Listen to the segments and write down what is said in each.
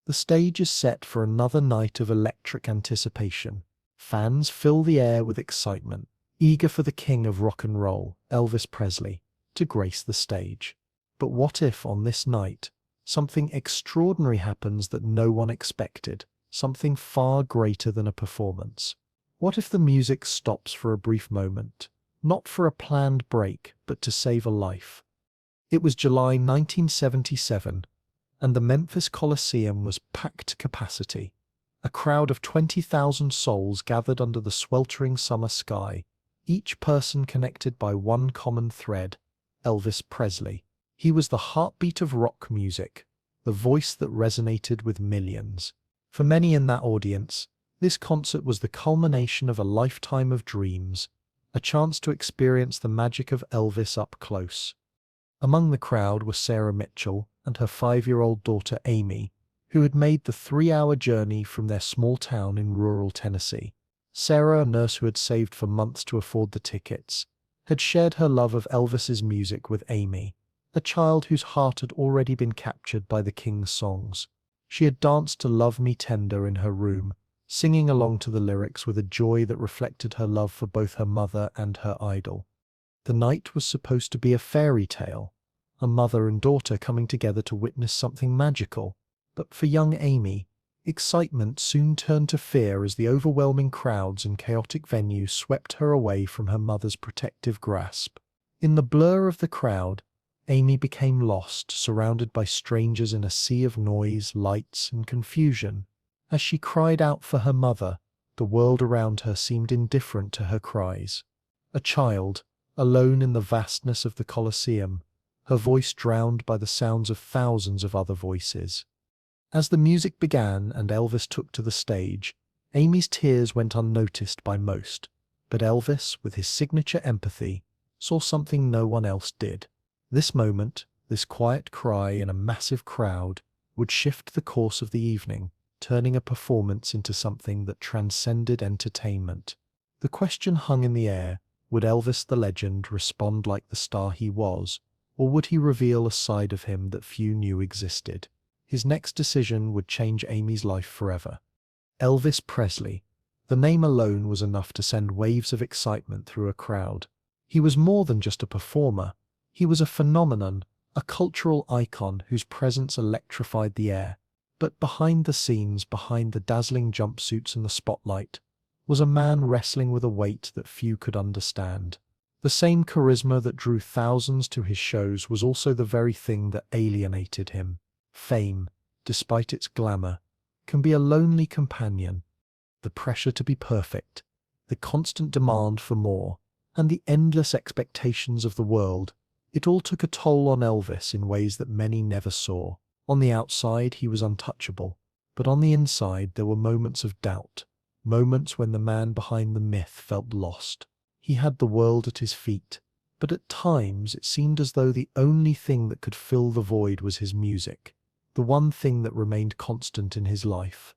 The stage is set for another night of electric anticipation. Fans fill the air with excitement, eager for the king of rock and roll, Elvis Presley, to grace the stage. But what if, on this night, something extraordinary happens that no one expected, something far greater than a performance? What if the music stops for a brief moment, not for a planned break, but to save a life? It was July 1977, and the Memphis Coliseum was packed to capacity. A crowd of 20,000 souls gathered under the sweltering summer sky, each person connected by one common thread: Elvis Presley. He was the heartbeat of rock music, the voice that resonated with millions. For many in that audience, this concert was the culmination of a lifetime of dreams, a chance to experience the magic of Elvis up close. Among the crowd were Sarah Mitchell and her 5-year-old daughter Amy, who had made the 3-hour journey from their small town in rural Tennessee. Sarah, a nurse who had saved for months to afford the tickets, had shared her love of Elvis's music with Amy, a child whose heart had already been captured by the King's songs. She had danced to Love Me Tender in her room, singing along to the lyrics with a joy that reflected her love for both her mother and her idol. The night was supposed to be a fairy tale, a mother and daughter coming together to witness something magical. But for young Amy, excitement soon turned to fear as the overwhelming crowds and chaotic venue swept her away from her mother's protective grasp. In the blur of the crowd, Amy became lost, surrounded by strangers in a sea of noise, lights, and confusion. As she cried out for her mother, the world around her seemed indifferent to her cries. A child, alone in the vastness of the Colosseum, her voice drowned by the sounds of thousands of other voices. As the music began and Elvis took to the stage, Amy's tears went unnoticed by most, but Elvis, with his signature empathy, saw something no one else did. This moment, this quiet cry in a massive crowd, would shift the course of the evening, turning a performance into something that transcended entertainment. The question hung in the air: would Elvis the legend respond like the star he was, or would he reveal a side of him that few knew existed? His next decision would change Amy's life forever. Elvis Presley. The name alone was enough to send waves of excitement through a crowd. He was more than just a performer. He was a phenomenon, a cultural icon whose presence electrified the air. But behind the scenes, behind the dazzling jumpsuits and the spotlight, was a man wrestling with a weight that few could understand. The same charisma that drew thousands to his shows was also the very thing that alienated him. Fame, despite its glamour, can be a lonely companion. The pressure to be perfect, the constant demand for more, and the endless expectations of the world, it all took a toll on Elvis in ways that many never saw. On the outside, he was untouchable, but on the inside there were moments of doubt, moments when the man behind the myth felt lost. He had the world at his feet, but at times it seemed as though the only thing that could fill the void was his music, the one thing that remained constant in his life.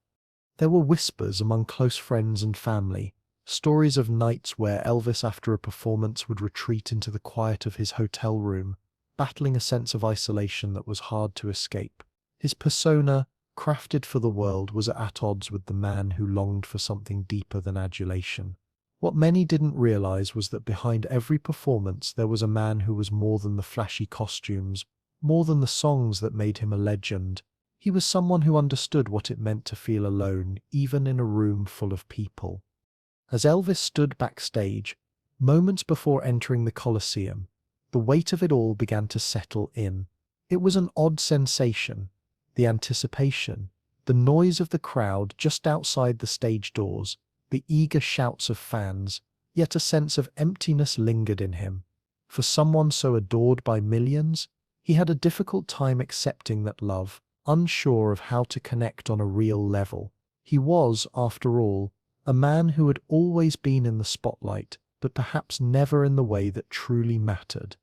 There were whispers among close friends and family, stories of nights where Elvis after a performance would retreat into the quiet of his hotel room, battling a sense of isolation that was hard to escape. His persona, crafted for the world, was at odds with the man who longed for something deeper than adulation. What many didn't realize was that behind every performance there was a man who was more than the flashy costumes, more than the songs that made him a legend. He was someone who understood what it meant to feel alone, even in a room full of people. As Elvis stood backstage, moments before entering the Coliseum, the weight of it all began to settle in. It was an odd sensation. The anticipation, the noise of the crowd just outside the stage doors, the eager shouts of fans, yet a sense of emptiness lingered in him. For someone so adored by millions, he had a difficult time accepting that love, unsure of how to connect on a real level. He was, after all, a man who had always been in the spotlight, but perhaps never in the way that truly mattered.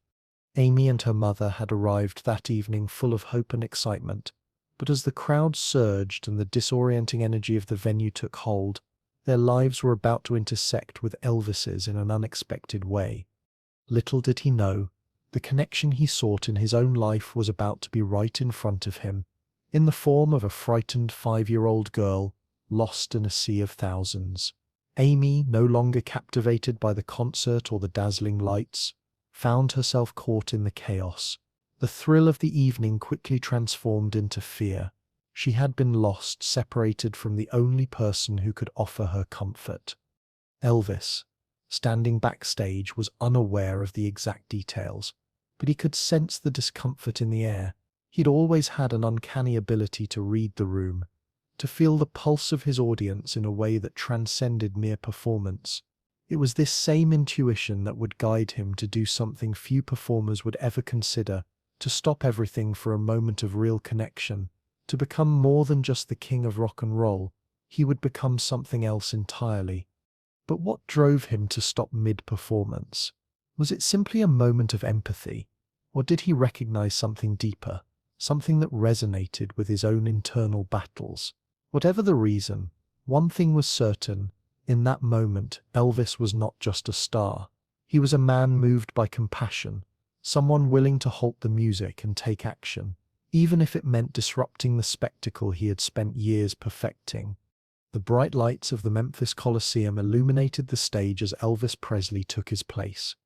Amy and her mother had arrived that evening full of hope and excitement, but as the crowd surged and the disorienting energy of the venue took hold, their lives were about to intersect with Elvis's in an unexpected way. Little did he know, the connection he sought in his own life was about to be right in front of him. in the form of a frightened 5-year-old girl lost in a sea of thousands. Amy, no longer captivated by the concert or the dazzling lights, found herself caught in the chaos. The thrill of the evening quickly transformed into fear. She had been lost, separated from the only person who could offer her comfort. Elvis, standing backstage, was unaware of the exact details, but he could sense the discomfort in the air. He'd always had an uncanny ability to read the room, to feel the pulse of his audience in a way that transcended mere performance. It was this same intuition that would guide him to do something few performers would ever consider, to stop everything for a moment of real connection, to become more than just the king of rock and roll. He would become something else entirely. But what drove him to stop mid-performance? Was it simply a moment of empathy, or did he recognize something deeper, something that resonated with his own internal battles? Whatever the reason, one thing was certain: in that moment, Elvis was not just a star. He was a man moved by compassion, someone willing to halt the music and take action, even if it meant disrupting the spectacle he had spent years perfecting. The bright lights of the Memphis Coliseum illuminated the stage as Elvis Presley took his place,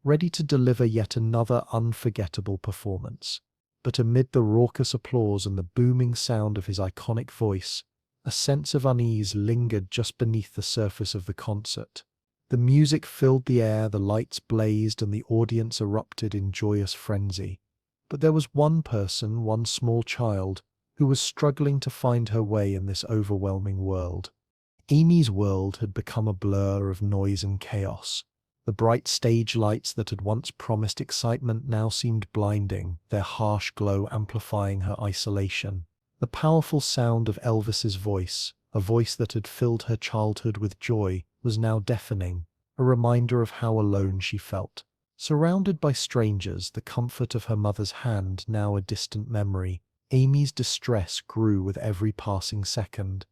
ready to deliver yet another unforgettable performance. But amid the raucous applause and the booming sound of his iconic voice, a sense of unease lingered just beneath the surface of the concert. The music filled the air, the lights blazed, and the audience erupted in joyous frenzy. But there was one person, one small child, who was struggling to find her way in this overwhelming world. Amy's world had become a blur of noise and chaos. The bright stage lights that had once promised excitement now seemed blinding, their harsh glow amplifying her isolation. The powerful sound of Elvis's voice, a voice that had filled her childhood with joy, was now deafening, a reminder of how alone she felt. Surrounded by strangers, the comfort of her mother's hand now a distant memory, Amy's distress grew with every passing second.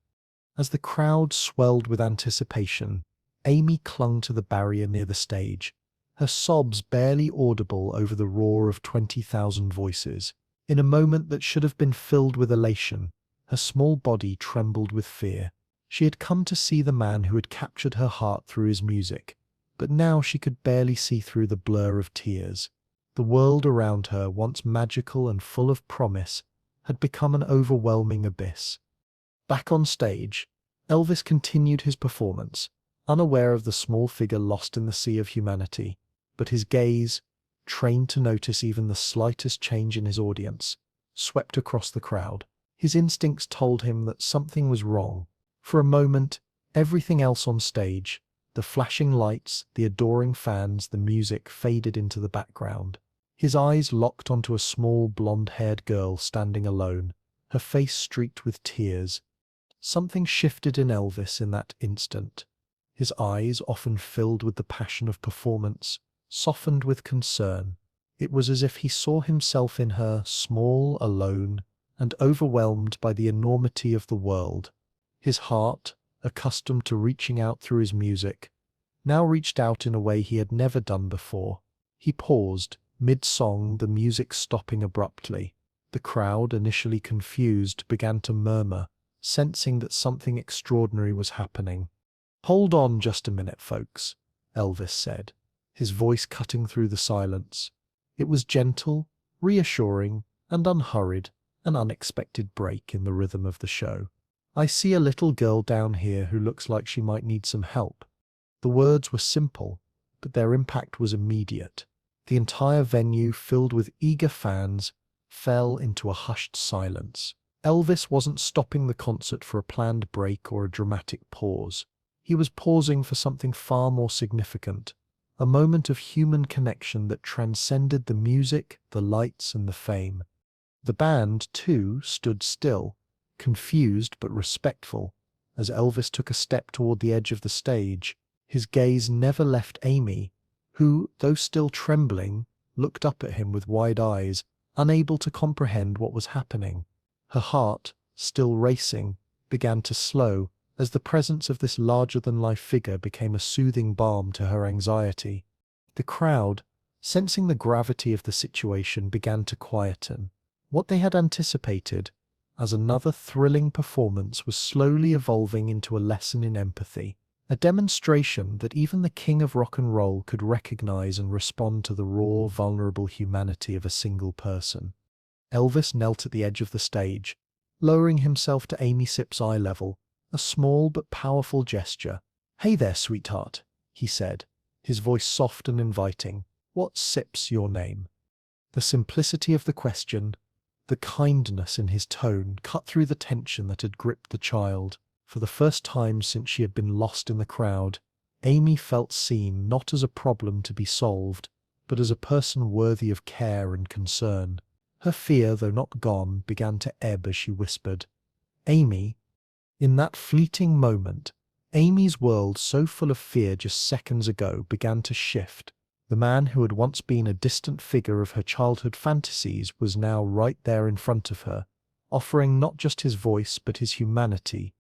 As the crowd swelled with anticipation, Amy clung to the barrier near the stage, her sobs barely audible over the roar of 20,000 voices. In a moment that should have been filled with elation, her small body trembled with fear. She had come to see the man who had captured her heart through his music, but now she could barely see through the blur of tears. The world around her, once magical and full of promise, had become an overwhelming abyss. Back on stage, Elvis continued his performance, unaware of the small figure lost in the sea of humanity, but his gaze, trained to notice even the slightest change in his audience, swept across the crowd. His instincts told him that something was wrong. For a moment, everything else on stage, the flashing lights, the adoring fans, the music, faded into the background. His eyes locked onto a small, blonde-haired girl standing alone, her face streaked with tears. Something shifted in Elvis in that instant. His eyes, often filled with the passion of performance, softened with concern. It was as if he saw himself in her, small, alone, and overwhelmed by the enormity of the world. His heart, accustomed to reaching out through his music, now reached out in a way he had never done before. He paused, mid-song, the music stopping abruptly. The crowd, initially confused, began to murmur, sensing that something extraordinary was happening. "Hold on just a minute, folks," Elvis said, his voice cutting through the silence. It was gentle, reassuring, and unhurried, an unexpected break in the rhythm of the show. "I see a little girl down here who looks like she might need some help." The words were simple, but their impact was immediate. The entire venue, filled with eager fans, fell into a hushed silence. Elvis wasn't stopping the concert for a planned break or a dramatic pause. He was pausing for something far more significant, a moment of human connection that transcended the music, the lights, and the fame. The band, too, stood still, confused but respectful, as Elvis took a step toward the edge of the stage. His gaze never left Amy, who, though still trembling, looked up at him with wide eyes, unable to comprehend what was happening. Her heart, still racing, began to slow, as the presence of this larger-than-life figure became a soothing balm to her anxiety. The crowd, sensing the gravity of the situation, began to quieten. What they had anticipated, as another thrilling performance was slowly evolving into a lesson in empathy, a demonstration that even the king of rock and roll could recognize and respond to the raw, vulnerable humanity of a single person. Elvis knelt at the edge of the stage, lowering himself to Amy Sipp's eye level, a small but powerful gesture. "Hey there, sweetheart," he said, his voice soft and inviting. "What Sipp's your name?" The simplicity of the question, the kindness in his tone, cut through the tension that had gripped the child. For the first time since she had been lost in the crowd, Amy felt seen not as a problem to be solved, but as a person worthy of care and concern. Her fear, though not gone, began to ebb as she whispered, "Amy." In that fleeting moment, Amy's world, so full of fear just seconds ago, began to shift. The man who had once been a distant figure of her childhood fantasies was now right there in front of her, offering not just his voice but his humanity.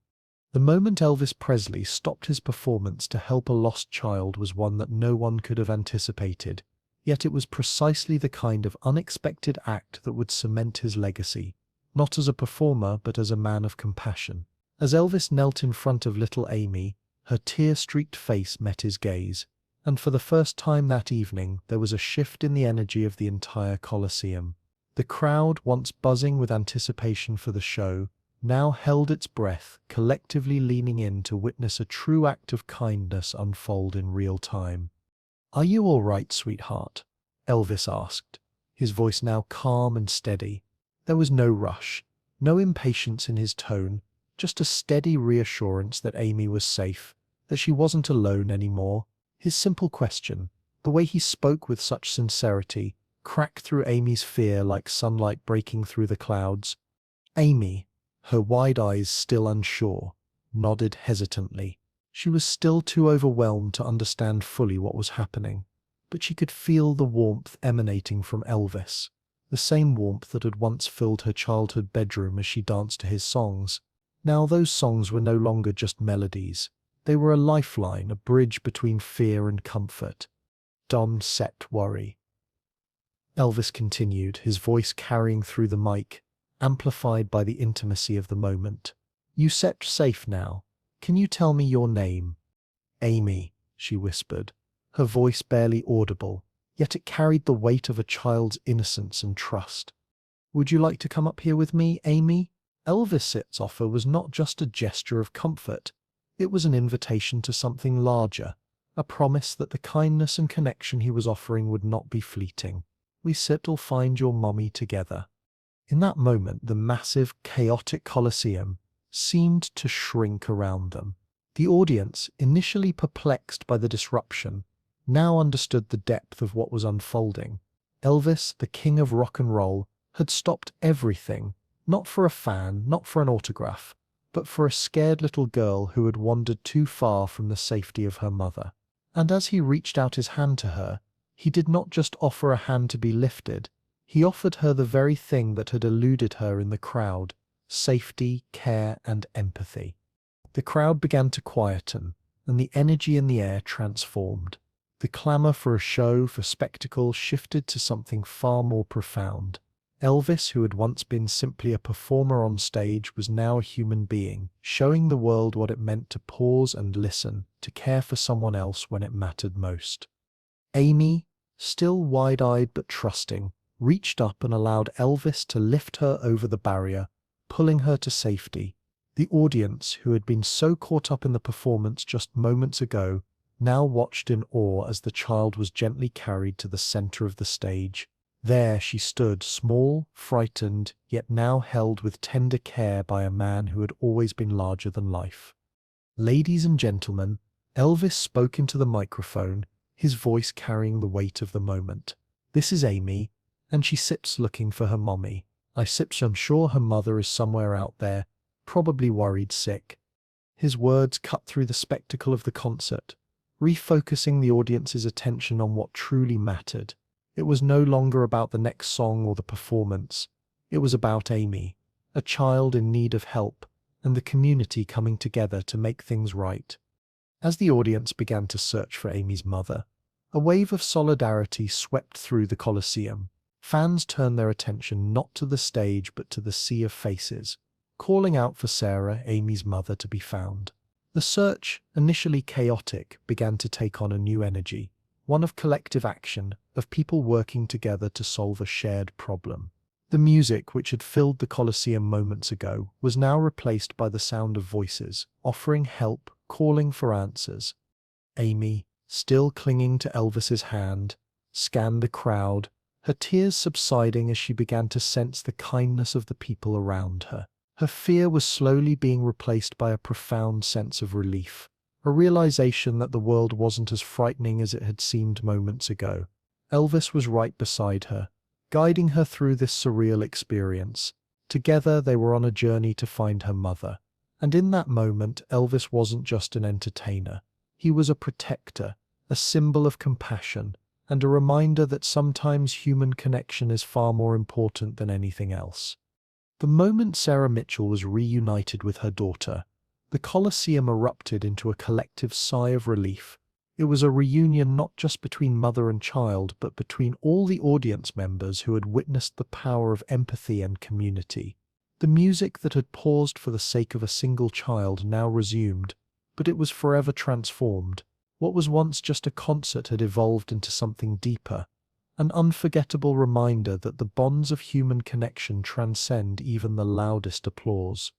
The moment Elvis Presley stopped his performance to help a lost child was one that no one could have anticipated, yet it was precisely the kind of unexpected act that would cement his legacy, not as a performer but as a man of compassion. As Elvis knelt in front of little Amy, her tear-streaked face met his gaze, and for the first time that evening there was a shift in the energy of the entire Coliseum. The crowd, once buzzing with anticipation for the show, now held its breath, collectively leaning in to witness a true act of kindness unfold in real time. "Are you all right, sweetheart?" Elvis asked, his voice now calm and steady. There was no rush, no impatience in his tone, just a steady reassurance that Amy was safe, that she wasn't alone anymore. His simple question, the way he spoke with such sincerity, cracked through Amy's fear like sunlight breaking through the clouds. Amy, her wide eyes still unsure, nodded hesitantly. She was still too overwhelmed to understand fully what was happening, but she could feel the warmth emanating from Elvis, the same warmth that had once filled her childhood bedroom as she danced to his songs. Now those songs were no longer just melodies. They were a lifeline, a bridge between fear and comfort. "Don't set worry," Elvis continued, his voice carrying through the mic, amplified by the intimacy of the moment. "You set safe now. Can you tell me your name?" "Amy," she whispered, her voice barely audible, yet it carried the weight of a child's innocence and trust. "Would you like to come up here with me, Amy?" Elvis's offer was not just a gesture of comfort. It was an invitation to something larger, a promise that the kindness and connection he was offering would not be fleeting. "We sit'll find your mommy together." In that moment, the massive, chaotic Coliseum seemed to shrink around them. The audience, initially perplexed by the disruption, now understood the depth of what was unfolding. Elvis, the king of rock and roll, had stopped everything, not for a fan, not for an autograph, but for a scared little girl who had wandered too far from the safety of her mother. And as he reached out his hand to her, he did not just offer a hand to be lifted, he offered her the very thing that had eluded her in the crowd: safety, care, and empathy. The crowd began to quieten, and the energy in the air transformed. The clamor for a show, for spectacle, shifted to something far more profound. Elvis, who had once been simply a performer on stage, was now a human being, showing the world what it meant to pause and listen, to care for someone else when it mattered most. Amy, still wide-eyed but trusting, reached up and allowed Elvis to lift her over the barrier, pulling her to safety. The audience, who had been so caught up in the performance just moments ago, now watched in awe as the child was gently carried to the center of the stage. There she stood, small, frightened, yet now held with tender care by a man who had always been larger than life. "Ladies and gentlemen," Elvis spoke into the microphone, his voice carrying the weight of the moment. "This is Amy, and she sits looking for her mommy. I'm sure her mother is somewhere out there, probably worried sick." His words cut through the spectacle of the concert, refocusing the audience's attention on what truly mattered. It was no longer about the next song or the performance. It was about Amy, a child in need of help, and the community coming together to make things right. As the audience began to search for Amy's mother, a wave of solidarity swept through the Coliseum. Fans turned their attention not to the stage but to the sea of faces, calling out for Sarah, Amy's mother, to be found. The search, initially chaotic, began to take on a new energy, one of collective action, of people working together to solve a shared problem. The music, which had filled the Colosseum moments ago, was now replaced by the sound of voices, offering help, calling for answers. Amy, still clinging to Elvis's hand, scanned the crowd, her tears subsiding as she began to sense the kindness of the people around her. Her fear was slowly being replaced by a profound sense of relief, a realization that the world wasn't as frightening as it had seemed moments ago. Elvis was right beside her, guiding her through this surreal experience. Together they were on a journey to find her mother. And in that moment, Elvis wasn't just an entertainer. He was a protector, a symbol of compassion, and a reminder that sometimes human connection is far more important than anything else. The moment Sarah Mitchell was reunited with her daughter, the Colosseum erupted into a collective sigh of relief. It was a reunion not just between mother and child, but between all the audience members who had witnessed the power of empathy and community. The music that had paused for the sake of a single child now resumed, but it was forever transformed. What was once just a concert had evolved into something deeper, an unforgettable reminder that the bonds of human connection transcend even the loudest applause.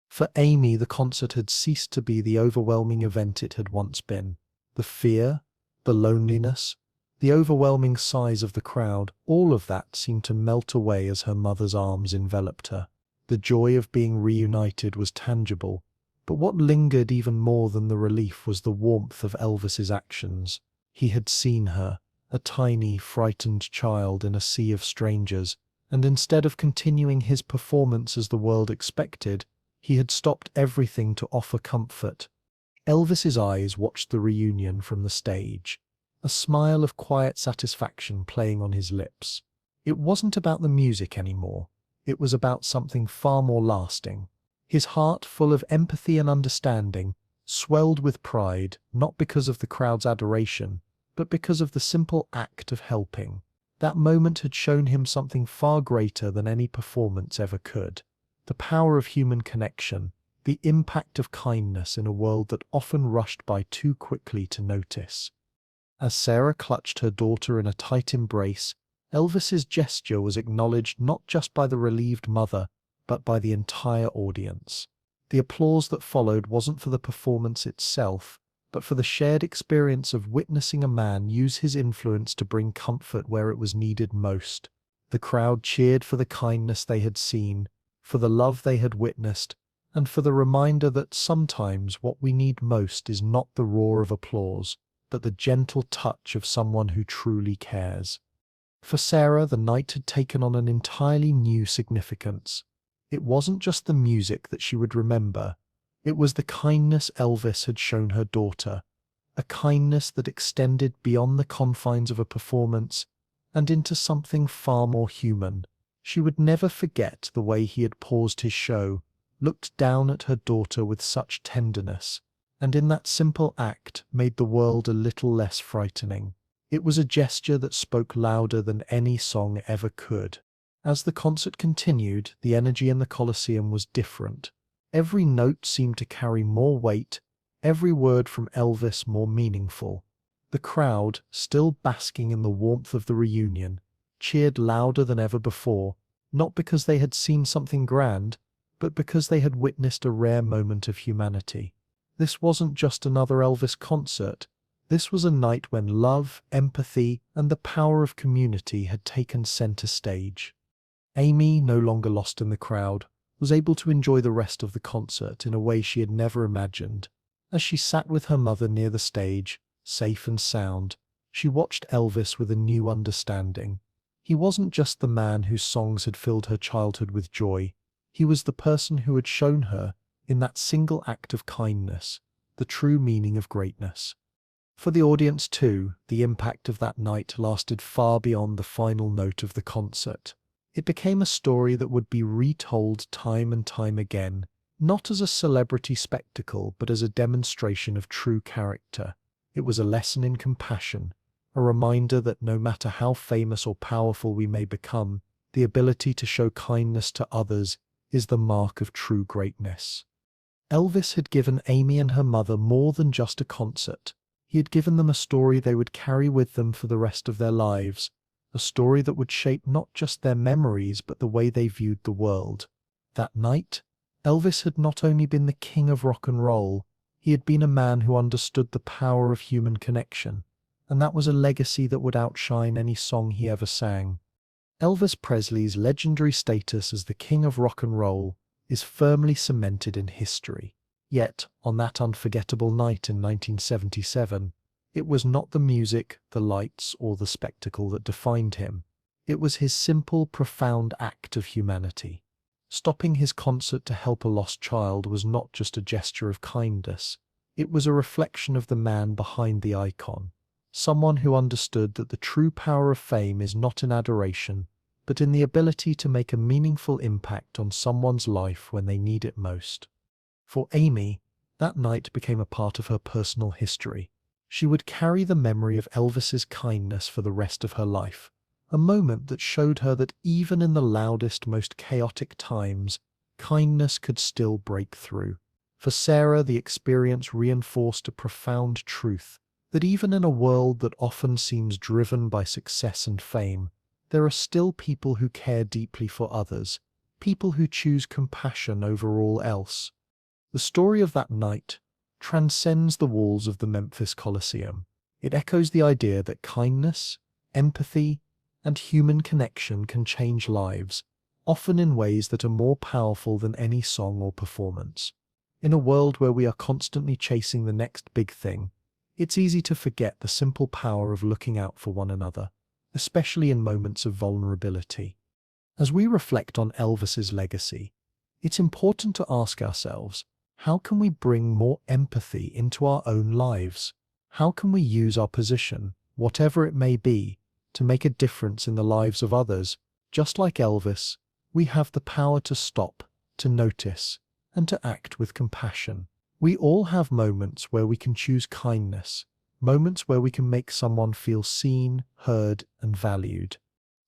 For Amy, the concert had ceased to be the overwhelming event it had once been. The fear, the loneliness, the overwhelming size of the crowd, all of that seemed to melt away as her mother's arms enveloped her. The joy of being reunited was tangible, but what lingered even more than the relief was the warmth of Elvis's actions. He had seen her, a tiny, frightened child in a sea of strangers, and instead of continuing his performance as the world expected, he had stopped everything to offer comfort. Elvis's eyes watched the reunion from the stage, a smile of quiet satisfaction playing on his lips. It wasn't about the music anymore. It was about something far more lasting. His heart, full of empathy and understanding, swelled with pride, not because of the crowd's adoration, but because of the simple act of helping. That moment had shown him something far greater than any performance ever could. The power of human connection, the impact of kindness in a world that often rushed by too quickly to notice. As Sarah clutched her daughter in a tight embrace, Elvis's gesture was acknowledged not just by the relieved mother, but by the entire audience. The applause that followed wasn't for the performance itself, but for the shared experience of witnessing a man use his influence to bring comfort where it was needed most. The crowd cheered for the kindness they had seen, for the love they had witnessed, and for the reminder that sometimes what we need most is not the roar of applause, but the gentle touch of someone who truly cares. For Sarah, the night had taken on an entirely new significance. It wasn't just the music that she would remember. It was the kindness Elvis had shown her daughter, a kindness that extended beyond the confines of a performance and into something far more human. She would never forget the way he had paused his show, looked down at her daughter with such tenderness, and in that simple act made the world a little less frightening. It was a gesture that spoke louder than any song ever could. As the concert continued, the energy in the Colosseum was different. Every note seemed to carry more weight, every word from Elvis more meaningful. The crowd, still basking in the warmth of the reunion, cheered louder than ever before, not because they had seen something grand, but because they had witnessed a rare moment of humanity. This wasn't just another Elvis concert. This was a night when love, empathy, and the power of community had taken center stage. Amy, no longer lost in the crowd, was able to enjoy the rest of the concert in a way she had never imagined. As she sat with her mother near the stage, safe and sound, she watched Elvis with a new understanding. He wasn't just the man whose songs had filled her childhood with joy. He was the person who had shown her, in that single act of kindness, the true meaning of greatness. For the audience too, the impact of that night lasted far beyond the final note of the concert. It became a story that would be retold time and time again, not as a celebrity spectacle, but as a demonstration of true character. It was a lesson in compassion, a reminder that no matter how famous or powerful we may become, the ability to show kindness to others is the mark of true greatness. Elvis had given Amy and her mother more than just a concert. He had given them a story they would carry with them for the rest of their lives, a story that would shape not just their memories but the way they viewed the world. That night, Elvis had not only been the king of rock and roll, he had been a man who understood the power of human connection, and that was a legacy that would outshine any song he ever sang. Elvis Presley's legendary status as the king of rock and roll is firmly cemented in history. Yet, on that unforgettable night in 1977, it was not the music, the lights, or the spectacle that defined him. It was his simple, profound act of humanity. Stopping his concert to help a lost child was not just a gesture of kindness. It was a reflection of the man behind the icon, someone who understood that the true power of fame is not in adoration, but in the ability to make a meaningful impact on someone's life when they need it most. For Amy, that night became a part of her personal history. She would carry the memory of Elvis's kindness for the rest of her life, a moment that showed her that even in the loudest, most chaotic times, kindness could still break through. For Sarah, the experience reinforced a profound truth, that even in a world that often seems driven by success and fame, there are still people who care deeply for others, people who choose compassion over all else. The story of that night transcends the walls of the Memphis Coliseum. It echoes the idea that kindness, empathy, and human connection can change lives, often in ways that are more powerful than any song or performance. In a world where we are constantly chasing the next big thing, it's easy to forget the simple power of looking out for one another, especially in moments of vulnerability. As we reflect on Elvis's legacy, it's important to ask ourselves, how can we bring more empathy into our own lives? How can we use our position, whatever it may be, to make a difference in the lives of others? Just like Elvis, we have the power to stop, to notice, and to act with compassion. We all have moments where we can choose kindness, moments where we can make someone feel seen, heard, and valued.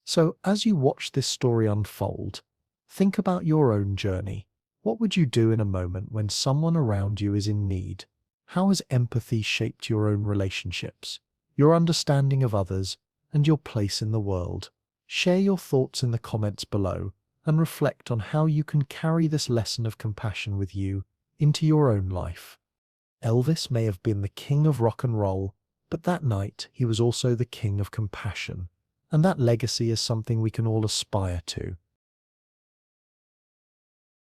So, as you watch this story unfold, think about your own journey. What would you do in a moment when someone around you is in need? How has empathy shaped your own relationships, your understanding of others, and your place in the world? Share your thoughts in the comments below and reflect on how you can carry this lesson of compassion with you into your own life. Elvis may have been the king of rock and roll, but that night he was also the king of compassion, and that legacy is something we can all aspire to.